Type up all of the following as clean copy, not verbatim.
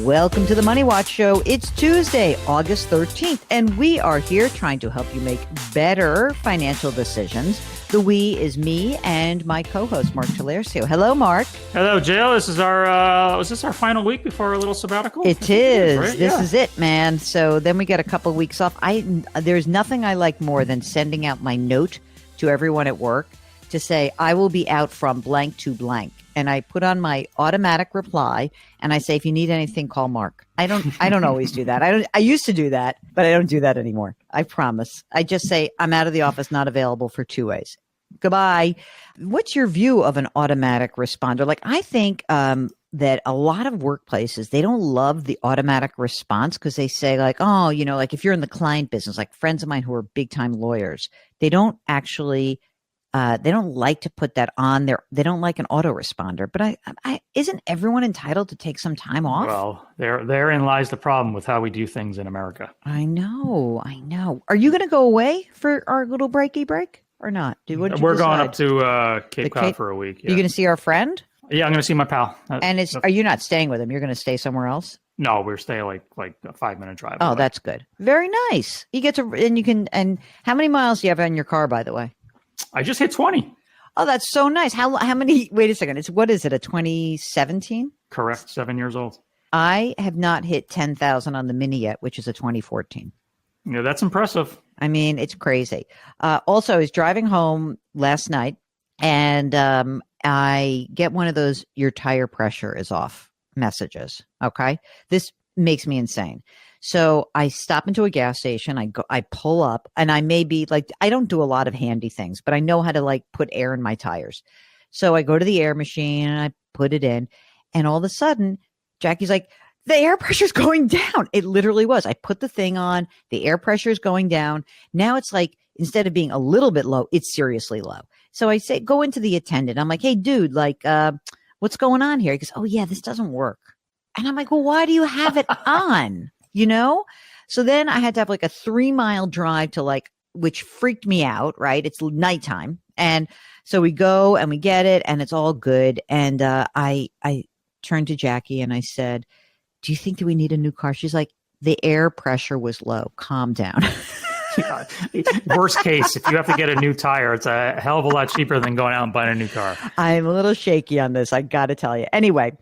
Welcome to the Money Watch Show. It's Tuesday, August 13th, and we are here trying to help you make better financial decisions. The we is me and my co-host, Mark Talercio. Hello, Mark. Hello, Jill. This is was this our final week before our little sabbatical? It is. Right? This is it, man. So then we get a couple of weeks off. There's nothing I like more than sending out my note to everyone at work to say, I will be out from blank to blank. And I put on my automatic reply and I say, if you need anything, call Mark. I don't always do that. I used to do that, but I don't do that anymore. I promise. I just say, I'm out of the office, not available for 2 ways. Goodbye. What's your view of an automatic responder? Like, I think that a lot of workplaces, they don't love the automatic response because they say like, oh, like if you're in the client business, like friends of mine who are big time lawyers, they don't actually they don't like to put that on there. They don't like an autoresponder. But I isn't everyone entitled to take some time off? Well, therein lies the problem with how we do things in America. I know. Are you going to go away for our little breaky break or not? We're going up to Cape Cod for a week. Yeah. You're going to see our friend? Yeah, I'm going to see my pal. And are you not staying with him? You're going to stay somewhere else? No, we're staying like a 5-minute drive. Oh, away. That's good. Very nice. You get to, and how many miles do you have on your car, by the way? I just hit 20. Oh, that's so nice. How many? Wait a second. What is it? A 2017? Correct. 7 years old. I have not hit 10,000 on the Mini yet, which is a 2014. Yeah, that's impressive. I mean, it's crazy. Also, I was driving home last night and I get one of those, your tire pressure is off messages. Okay. This makes me insane. So I stop into a gas station, I pull up, and I may be like, I don't do a lot of handy things, but I know how to like put air in my tires. So I go to the air machine and I put it in, and all of a sudden Jackie's like, the air pressure's going down. It literally was. I put the thing on, the air pressure is going down. Now it's like, instead of being a little bit low, it's seriously low. So I say, go into the attendant. I'm like, hey dude, like, what's going on here? He goes, oh yeah, this doesn't work. And I'm like, well, why do you have it on? So then I had to have like a 3-mile drive to like, which freaked me out, right? It's nighttime. And so we go and we get it and it's all good. And I turned to Jackie and I said, do you think that we need a new car? She's like, the air pressure was low. Calm down. Worst case, if you have to get a new tire, it's a hell of a lot cheaper than going out and buying a new car. I'm a little shaky on this, I got to tell you. Anyway,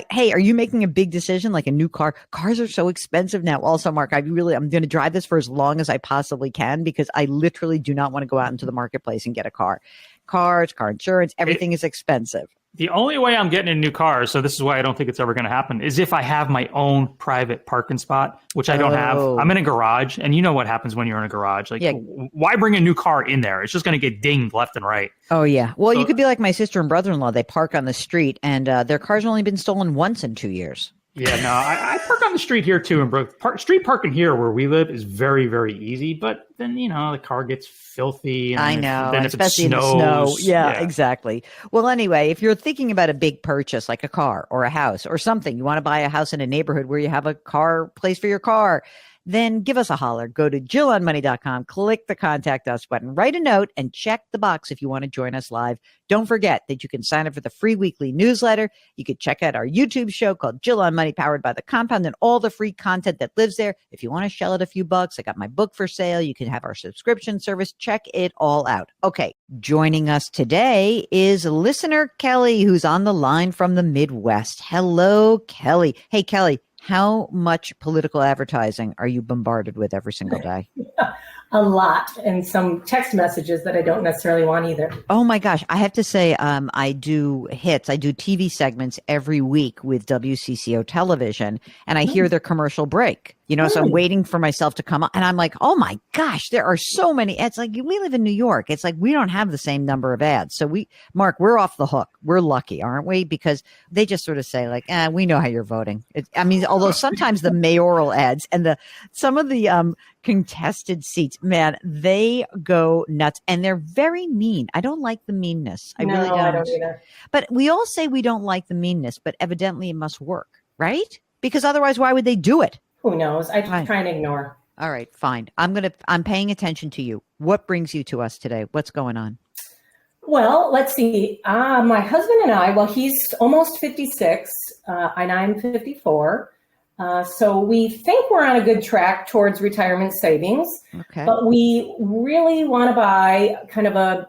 hey, are you making a big decision like a new car? Cars are so expensive now. Also, Mark, I'm going to drive this for as long as I possibly can because I literally do not want to go out into the marketplace and get a car. Cars, car insurance, everything is expensive. The only way I'm getting a new car, so this is why I don't think it's ever going to happen, is if I have my own private parking spot, which I don't have. I'm in a garage, and you know what happens when you're in a garage. Like, why bring a new car in there? It's just going to get dinged left and right. Oh, yeah. Well, you could be like my sister and brother-in-law. They park on the street, and their car's only been stolen once in 2 years. Yeah, no, I park on the street here, too. And street parking here where we live is very, very easy. But then, the car gets filthy. And I know, then especially in the snow. Yeah, exactly. Well, anyway, if you're thinking about a big purchase like a car or a house or something, you want to buy a house in a neighborhood where you have a place for your car, then give us a holler. Go to JillOnMoney.com, click the contact us button, write a note, and check the box if you want to join us live. Don't forget that you can sign up for the free weekly newsletter. You can check out our YouTube show called Jill on Money, powered by the Compound, and all the free content that lives there. If you want to shell it a few bucks, I got my book for sale. You can have our subscription service. Check it all out. Okay, joining us today is listener Kelly, who's on the line from the Midwest. Hello, Kelly. Hey, Kelly. How much political advertising are you bombarded with every single day? A lot, and some text messages that I don't necessarily want either. Oh my gosh. I have to say, I do hits. I do TV segments every week with WCCO television, and I hear their commercial break. So I'm waiting for myself to come up, and I'm like, oh my gosh, there are so many ads. Like, we live in New York. It's like we don't have the same number of ads. So Mark, we're off the hook. We're lucky, aren't we? Because they just sort of say like, we know how you're voting. Although sometimes the mayoral ads and some of the contested seats, man, they go nuts, and they're very mean. I don't like the meanness. I really don't. I don't either. But we all say we don't like the meanness, but evidently it must work, right? Because otherwise, why would they do it? Who knows? I just try and ignore. All right, fine. I'm paying attention to you. What brings you to us today? What's going on? Well, let's see. My husband and I, he's almost 56 and I'm 54. So we think we're on a good track towards retirement savings, but we really want to buy kind of a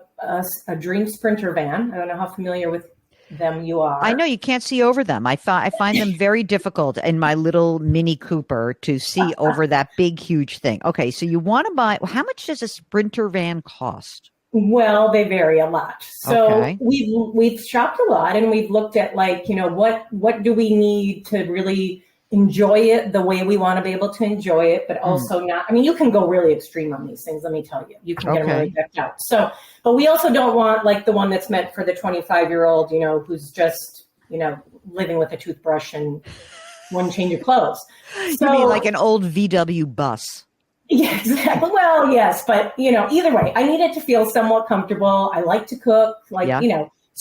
dream Sprinter van. I don't know how familiar with them you are. I know you can't see over them. I find them very difficult in my little Mini Cooper to see over that big, huge thing. Okay, so you want to buy, how much does a Sprinter van cost? Well, they vary a lot. So we've shopped a lot, and we've looked at what do we need to really enjoy it the way we want to be able to enjoy it, but also not. I mean, you can go really extreme on these things. Let me tell you, you can get them really decked out. So, but we also don't want like the one that's meant for the 25-year-old, who's just, living with a toothbrush and one change of clothes. So, you mean like an old VW bus? Yeah, exactly. Well, yes, but either way, I need it to feel somewhat comfortable. I like to cook, So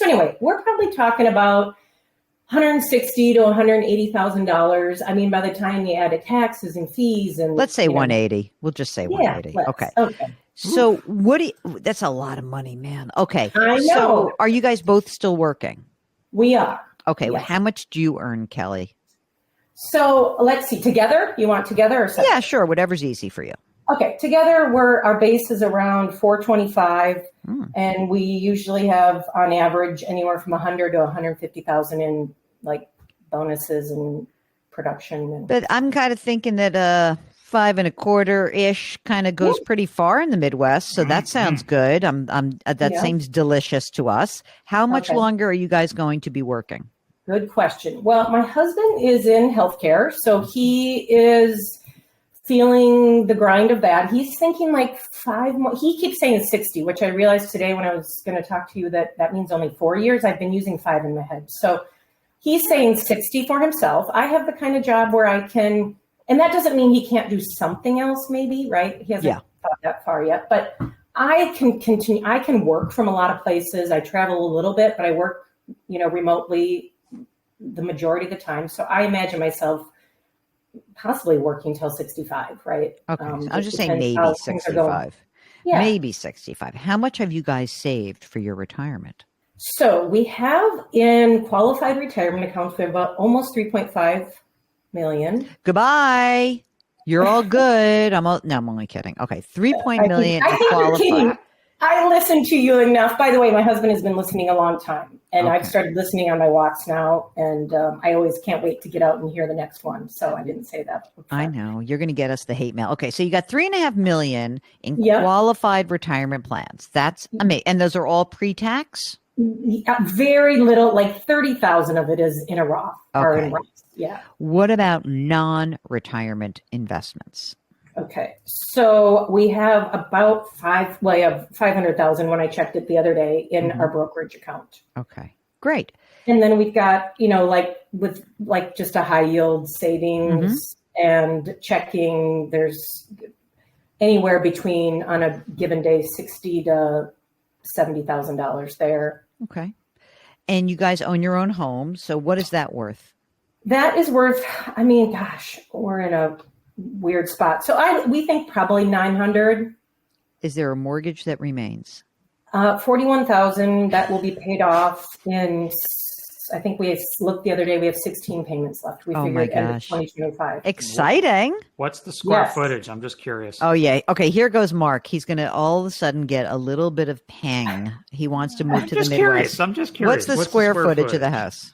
anyway, we're probably talking about $160,000 to $180,000. I mean, by the time you add taxes and fees and let's say 180. We'll just say 180. Okay. So that's a lot of money, man. Okay. I know. So are you guys both still working? We are. Okay. Yes. Well, how much do you earn, Kelly? So let's see. Together? You want together or separate? Yeah, sure. Whatever's easy for you. Okay. Together, our base is around 425, and we usually have on average anywhere from 100 to 150,000 in like bonuses and production. But I'm kind of thinking that 5.25-ish kind of goes pretty far in the Midwest. So that sounds good. That seems delicious to us. How much longer are you guys going to be working? Good question. Well, my husband is in healthcare, so he is feeling the grind of that. He's thinking like 5 more. He keeps saying 60, which I realized today when I was going to talk to you that means only 4 years. I've been using 5 in my head. So he's saying 60 for himself. I have the kind of job where I can, and that doesn't mean he can't do something else maybe, right? He hasn't thought that far yet, but I can continue. I can work from a lot of places. I travel a little bit, but I work, remotely the majority of the time. So I imagine myself possibly working till 65, right? Okay. I was just saying maybe 65. Yeah. Maybe 65. How much have you guys saved for your retirement? So we have in qualified retirement accounts, we have about almost 3.5 million. Goodbye. You're all good. I'm only kidding. Okay. 3.1 million. I think you're kidding. I listen to you enough. By the way, my husband has been listening a long time, and I've started listening on my walks now, and I always can't wait to get out and hear the next one. So I didn't say that before. I know. You're going to get us the hate mail. Okay, so you got 3.5 million in qualified retirement plans. That's amazing. And those are all pre-tax? Very little, like 30,000 of it is in a Roth. Or in Roth. Yeah. What about non-retirement investments? Okay, so we have about 500,000 when I checked it the other day in our brokerage account. Okay, great. And then we've got, with just a high yield savings and checking, there's anywhere between on a given day, $60,000 to $70,000 there. Okay. And you guys own your own home. So what is that worth? That is worth, we're in a weird spot. So we think probably 900. Is there a mortgage that remains? 41,000 that will be paid off in. I think we looked the other day. We have 16 payments left. We figured end of 2025. Exciting. What's the square footage? I'm just curious. Oh yeah. Okay. Here goes Mark. He's going to all of a sudden get a little bit of pang. He wants to move to the Midwest. I'm just curious. What's the square footage of the house?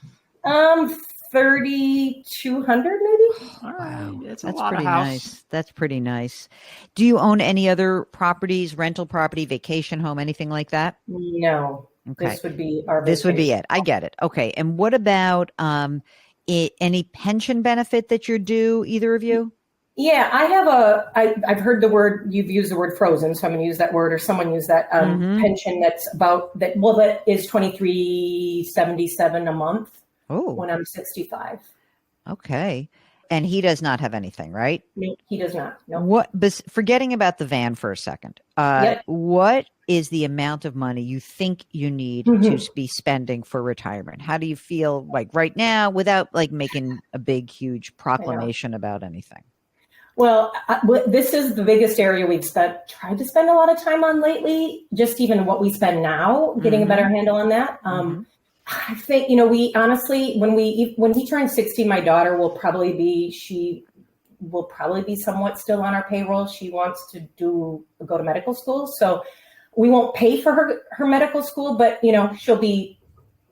3,200 maybe. Wow, that's pretty nice. That's pretty nice. Do you own any other properties, rental property, vacation home, anything like that? No. Okay. This would be our vacation. This would be it. I get it. Okay. And what about any pension benefit that you're due, either of you? Yeah, I have I've heard you've used the word frozen, so I'm going to use that word, or someone used that pension that's about that. Well, that is $23.77 a month. Oh, when I'm 65. Okay. And he does not have anything, right? No, he does not. No. What? Forgetting about the van for a second. What is the amount of money you think you need to be spending for retirement? How do you feel like right now, without like making a big, huge proclamation about anything? Well, this is the biggest area we've tried to spend a lot of time on lately. Just even what we spend now, getting a better handle on that. I think, we honestly, when he turns 60, my daughter will probably be somewhat still on our payroll. She wants to go to medical school. So we won't pay for her medical school, but, she'll be,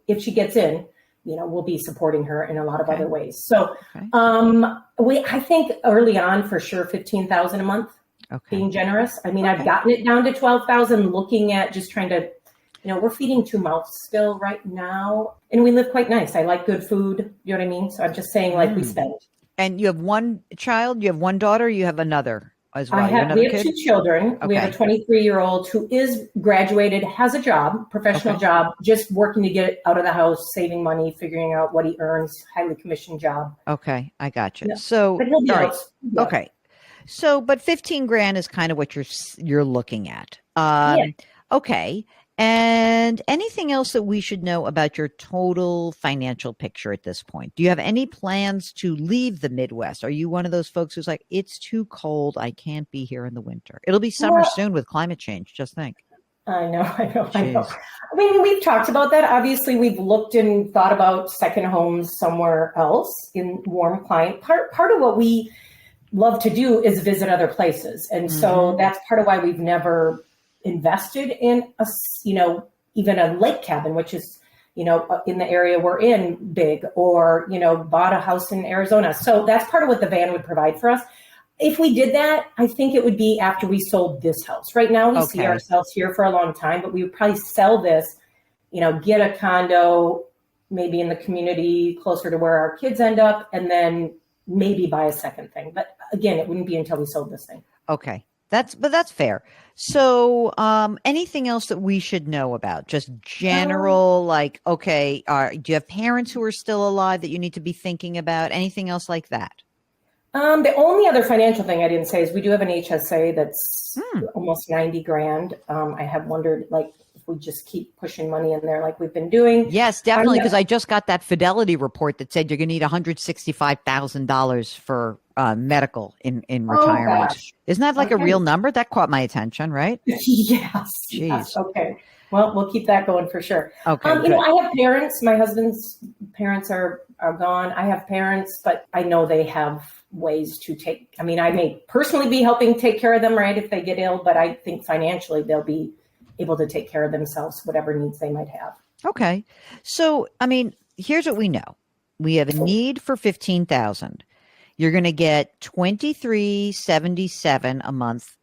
if she gets in, we'll be supporting her in a lot of other ways. So I think early on for sure, 15,000 a month, being generous. I mean, I've gotten it down to 12,000, looking at just trying to, we're feeding 2 mouths still right now, and we live quite nice. I like good food. You know what I mean? So I'm just saying, we spend. And you have one child, you have one daughter, you have another as well. We have 2 children. Okay. We have a 23-year-old who is graduated, has a job, professional job, just working to get out of the house, saving money, figuring out what he earns, highly commissioned job. Okay. I got you. Yeah. So, but he'll be out. Yeah. Okay. So, but 15 grand is kind of what you're looking at. Okay. And anything else that we should know about your total financial picture at this point? Do you have any plans to leave the Midwest? Are you one of those folks who's like, it's too cold, I can't be here in the winter? It'll be summer soon with climate change. Just think. I know. I mean, we've talked about that. Obviously, we've looked and thought about second homes somewhere else in warm climate. Part of what we love to do is visit other places. And so that's part of why we've never invested in even a lake cabin, which is, in the area we're in big, or, bought a house in Arizona. So that's part of what the van would provide for us. If we did that, I think it would be after we sold this house. Right now, we see ourselves here for a long time, but we would probably sell this, get a condo, maybe in the community closer to where our kids end up, and then maybe buy a second thing. But again, it wouldn't be until we sold this thing. Okay. That's fair. So, anything else that we should know about? Just general, do you have parents who are still alive that you need to be thinking about? Anything else like that? The only other financial thing I didn't say is we do have an HSA that's almost 90 grand. I have wondered, if we just keep pushing money in there like we've been doing. Yes, definitely. Because I just got that Fidelity report that said you're going to need $165,000 for medical in retirement. Gosh. Isn't that like a real number? That caught my attention, right? Yes. Jeez. Yes. Okay. Well, we'll keep that going for sure. Okay. I have parents. My husband's parents are gone. I have parents, but I know they have ways to I may personally be helping take care of them, right, if they get ill, but I think financially they'll be able to take care of themselves, whatever needs they might have. Okay. So, here's what we know. We have a need for $15,000. You're going to get $23.77 a month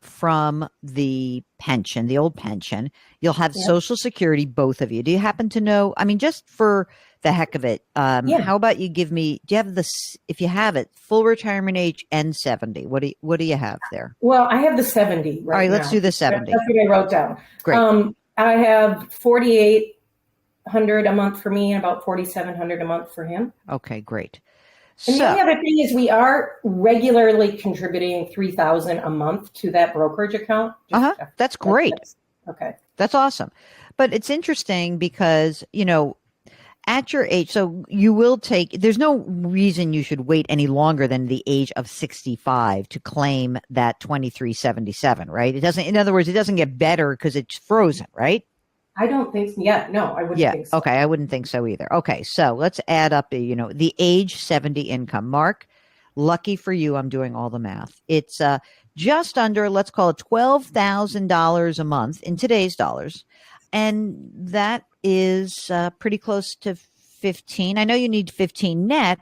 from the pension, the old pension. You'll have Social Security, both of you. Do you happen to know? Just for the heck of it, how about you give me? Do you have this? If you have it, full retirement age and 70. What do you have there? Well, I have the 70 right now. All right, let's do the 70. That's what I wrote down. Great. I have $4,800 a month for me and about $4,700 a month for him. Okay, great. And the other thing is we are regularly contributing $3,000 a month to that brokerage account. That's great. Okay. That's awesome. But it's interesting because, at your age, so you will there's no reason you should wait any longer than the age of 65 to claim that 2377, right? In other words, it doesn't get better because it's frozen, right? I don't think so. Yeah, no, I wouldn't think so. Okay, I wouldn't think so either. Okay, so let's add up the age 70 income. Mark, lucky for you, I'm doing all the math. It's just under, let's call it $12,000 a month in today's dollars. And that is pretty close to 15. I know you need 15 net,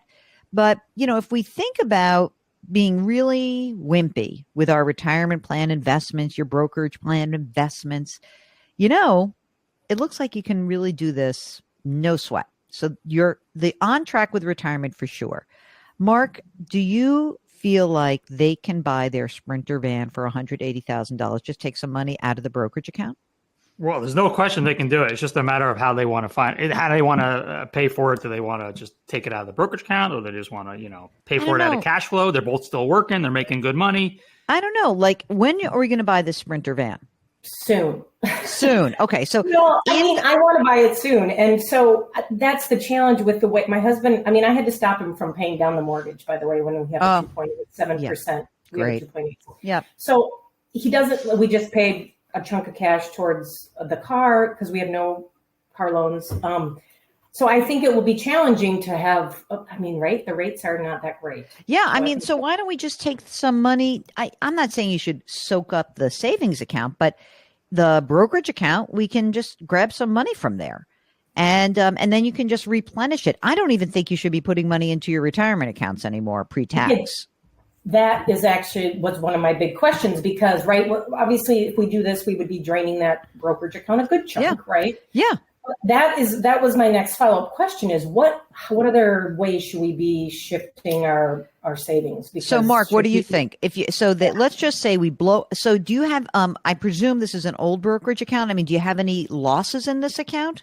but if we think about being really wimpy with our retirement plan investments, your brokerage plan investments, it looks like you can really do this no sweat. So you're on track with retirement for sure. Mark, do you feel like they can buy their Sprinter van for $180,000? Just take some money out of the brokerage account? Well, there's no question they can do it. It's just a matter of how they want to find it, how they want to pay for it. Do they want to just take it out of the brokerage account, or they just want to, pay for it out of cash flow? They're both still working. They're making good money. I don't know. When are we going to buy this Sprinter van? Soon. Okay. So, I want to buy it soon. And so that's the challenge with the way my husband, I had to stop him from paying down the mortgage, by the way, when we have a 2.7%. Great. 2.8. Yeah. So we just paid a chunk of cash towards the car because we have no car loans. So I think it will be challenging to have, right? The rates are not that great. Yeah. So why don't we just take some money? I'm not saying you should soak up the savings account, but the brokerage account, we can just grab some money from there. And then you can just replenish it. I don't even think you should be putting money into your retirement accounts anymore, pre-tax. That is actually was one of my big questions because, right, obviously if we do this, we would be draining that brokerage account a good chunk, right? Yeah. That was my next follow-up question is what other ways should we be shifting our savings? Because so Mark, what do you think? Let's just say we blow. So do you have, I presume this is an old brokerage account. Do you have any losses in this account?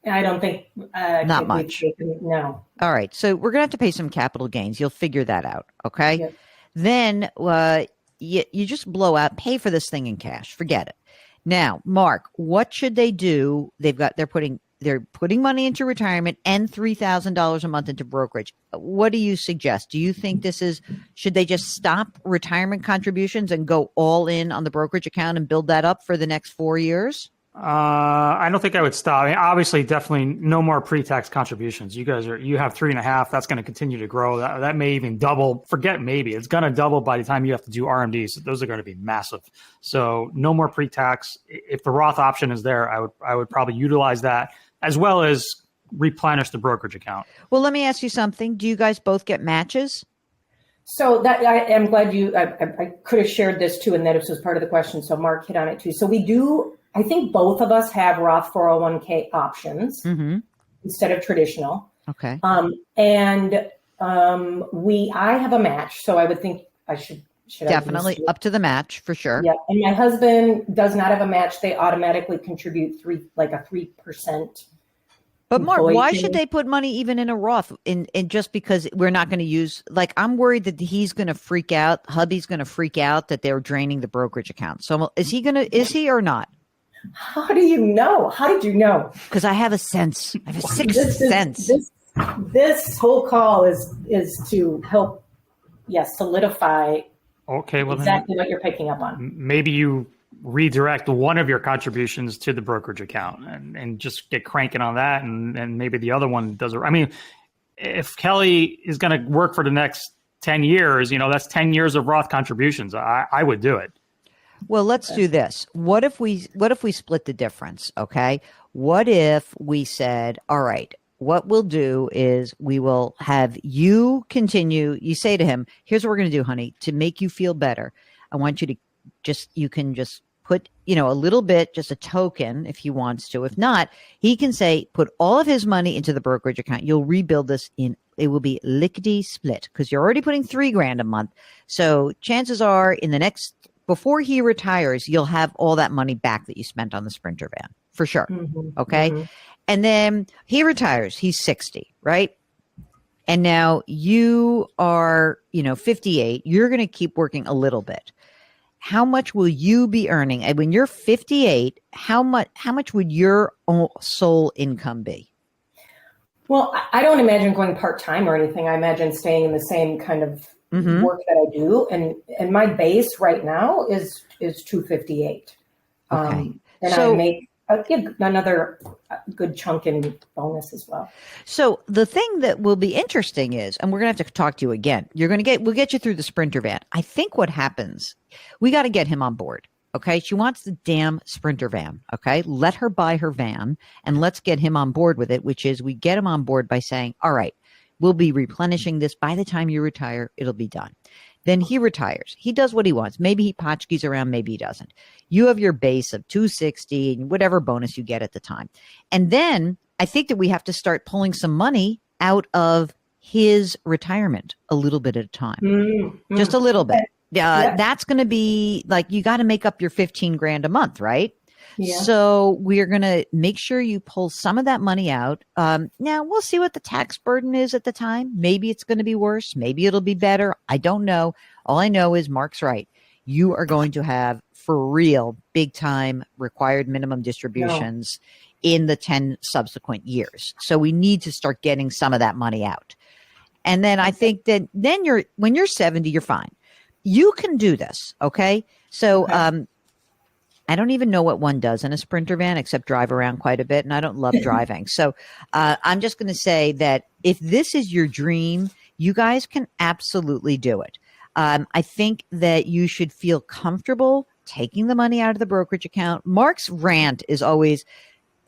I don't think. Not much. No. All right. So we're going to have to pay some capital gains. You'll figure that out. Okay. Yep. Then you just blow out, pay for this thing in cash. Forget it. Now, Mark, what should they do? They're putting money into retirement and $3,000 a month into brokerage. What do you suggest? Do you think should they just stop retirement contributions and go all in on the brokerage account and build that up for the next 4 years? I don't think I would stop. Obviously, definitely no more pre-tax contributions. You have 3.5. That's going to continue to grow. That may even double. Forget maybe. It's going to double by the time you have to do RMDs. Those are going to be massive. So no more pre-tax. If the Roth option is there, I would probably utilize that as well as replenish the brokerage account. Well, let me ask you something. Do you guys both get matches? So that I am glad I could have shared this too, and that this was part of the question. So Mark hit on it too. So we do. I think both of us have Roth 401k options instead of traditional. Okay. I have a match, so I would think I should definitely up to the match for sure. Yeah, and my husband does not have a match. They automatically contribute 3%. But Mark, why should they put money even in a Roth? In just because we're not going to use, I'm worried that he's going to freak out. Hubby's going to freak out that they're draining the brokerage account. So is he or not? How do you know? How did you know? Because I have a sense. I have a sixth sense. This whole call is to help, solidify exactly what you're picking up on. Maybe you redirect one of your contributions to the brokerage account and just get cranking on that. And maybe the other one does it. If Kelly is going to work for the next 10 years, that's 10 years of Roth contributions. I would do it. Well, let's do this. What if we split the difference? Okay. What if we said, all right, what we'll do is we will have you continue. You say to him, here's what we're going to do, honey, to make you feel better. I want you to you can just put, a little bit, just a token if he wants to. If not, he can say, put all of his money into the brokerage account. You'll rebuild this it will be lickety split because you're already putting $3,000 a month. So chances are before he retires, you'll have all that money back that you spent on the Sprinter van for sure. Okay. Mm-hmm. And then he retires, he's 60, right? And now you are, 58, you're going to keep working a little bit. How much will you be earning? And when you're 58, how much would your sole income be? Well, I don't imagine going part-time or anything. I imagine staying in the same kind of work that I do. And my base right now is $258. Okay. And I'll give another good chunk in bonus as well. So the thing that will be interesting is, and we're going to have to talk to you again, we'll get you through the Sprinter van. I think what happens, we got to get him on board. Okay. She wants the damn Sprinter van. Okay. Let her buy her van and let's get him on board with it, which is we get him on board by saying, all right, we'll be replenishing this. By the time you retire, it'll be done. Then he retires. He does what he wants. Maybe he potchkis around. Maybe he doesn't. You have your base of 260 and whatever bonus you get at the time. And then I think that we have to start pulling some money out of his retirement a little bit at a time. Just a little bit. That's going to be you got to make up your $15,000 a month, right? Yeah. So we're going to make sure you pull some of that money out. Now we'll see what the tax burden is at the time. Maybe it's going to be worse. Maybe it'll be better. I don't know. All I know is Mark's right. You are going to have for real big time required minimum distributions in the 10 subsequent years. So we need to start getting some of that money out. And then I think that when you're 70, you're fine. You can do this. Okay. So, I don't even know what one does in a Sprinter van except drive around quite a bit. And I don't love driving. So I'm just going to say that if this is your dream, you guys can absolutely do it. I think that you should feel comfortable taking the money out of the brokerage account. Mark's rant is always,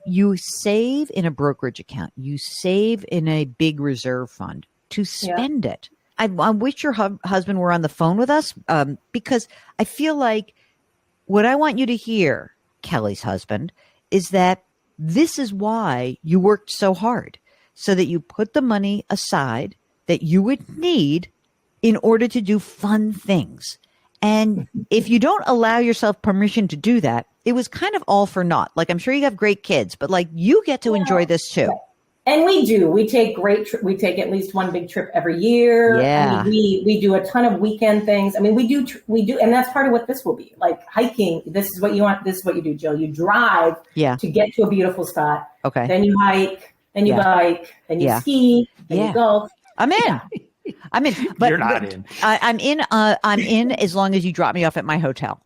you save in a brokerage account. You save in a big reserve fund to spend it. I wish your husband were on the phone with us because I feel like what I want you to hear, Kelly's husband, is that this is why you worked so hard, so that you put the money aside that you would need in order to do fun things. And if you don't allow yourself permission to do that, it was kind of all for naught. Like, I'm sure you have great kids, but like, you get to enjoy this too. And we do. We take we take at least one big trip every year. Yeah. I mean, we do a ton of weekend things. I mean, we do, and that's part of what this will be. Like hiking, this is what you want. This is what you do, Jill. You drive to get to a beautiful spot. Okay. Then you hike, then you bike, then you ski, then you golf. I'm in. Yeah. I'm in. But you're not in. I'm in. I'm in as long as you drop me off at my hotel.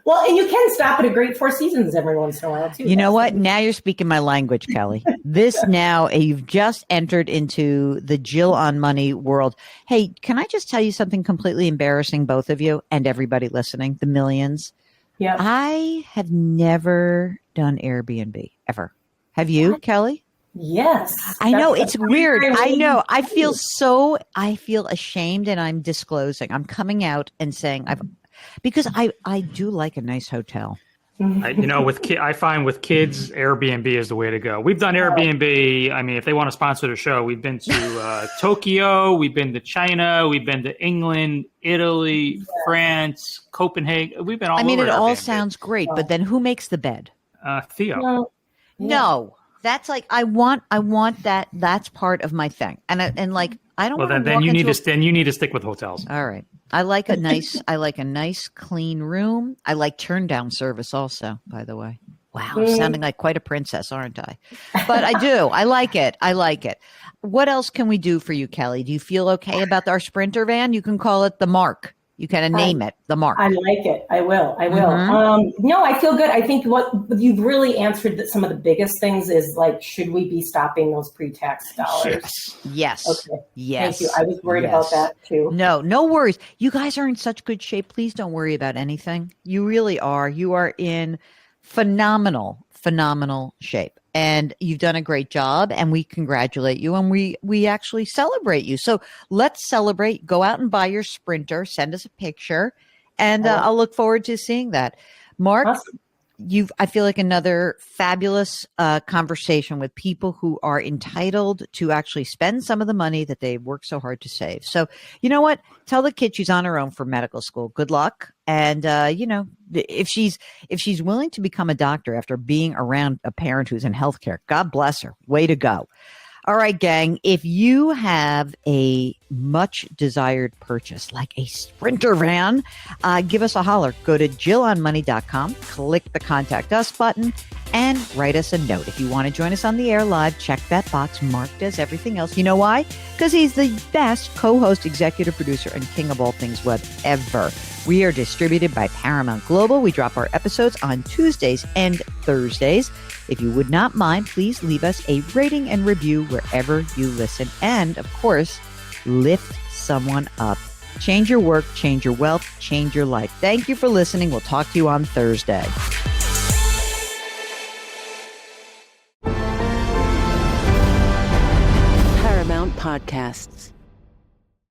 Well, and you can stop at a great Four Seasons every once in a while too. You know what? Now you're speaking my language, Kelly. You've just entered into the Jill on Money world. Hey, can I just tell you something completely embarrassing, both of you and everybody listening, the millions? Yeah. I have never done Airbnb ever. Have you, Kelly? Yes. I know it's weird. I know. I feel ashamed, and I'm disclosing. I'm coming out and saying because I do like a nice hotel. I find with kids, Airbnb is the way to go. We've done Airbnb. I mean, if they want to sponsor the show, we've been to Tokyo, we've been to China, we've been to England, Italy, France, Copenhagen. We've been all over. It Airbnb. all sounds great, but then who makes the bed? Theo. No, that's like I want that. That's part of my thing, and like I don't. Well, then you need to stick with hotels. All right. I like a nice clean room. I like turn down service also, by the way. Wow, I'm sounding like quite a princess, aren't I? But I do. I like it. What else can we do for you, Kelly? Do you feel okay about our Sprinter van? You can call it the Mark. You can name it the Mark. I like it. I will. Mm-hmm. No, I feel good. I think what you've really answered that some of the biggest things is like, should we be stopping those pre-tax dollars? Yes. Okay. Yes. Thank you. I was worried about that too. No worries. You guys are in such good shape. Please don't worry about anything. You really are. You are in phenomenal shape. And you've done a great job, and we congratulate you, and we actually celebrate you. So let's celebrate. Go out and buy your Sprinter. Send us a picture, and I'll look forward to seeing that. Mark, awesome. I feel like another fabulous conversation with people who are entitled to actually spend some of the money that they work so hard to save. So you know what? Tell the kid she's on her own for medical school. Good luck. And, if she's willing to become a doctor after being around a parent who's in healthcare, God bless her. Way to go. All right, gang, if you have a much desired purchase like a Sprinter van, give us a holler. Go to JillOnMoney.com, click the Contact Us button, and write us a note. If you want to join us on the air live, check that box. Mark does everything else. You know why? Because he's the best co-host, executive producer, and king of all things web ever. We are distributed by Paramount Global. We drop our episodes on Tuesdays and Thursdays. If you would not mind, please leave us a rating and review wherever you listen. And, of course, lift someone up. Change your work, change your wealth, change your life. Thank you for listening. We'll talk to you on Thursday. Paramount Podcasts.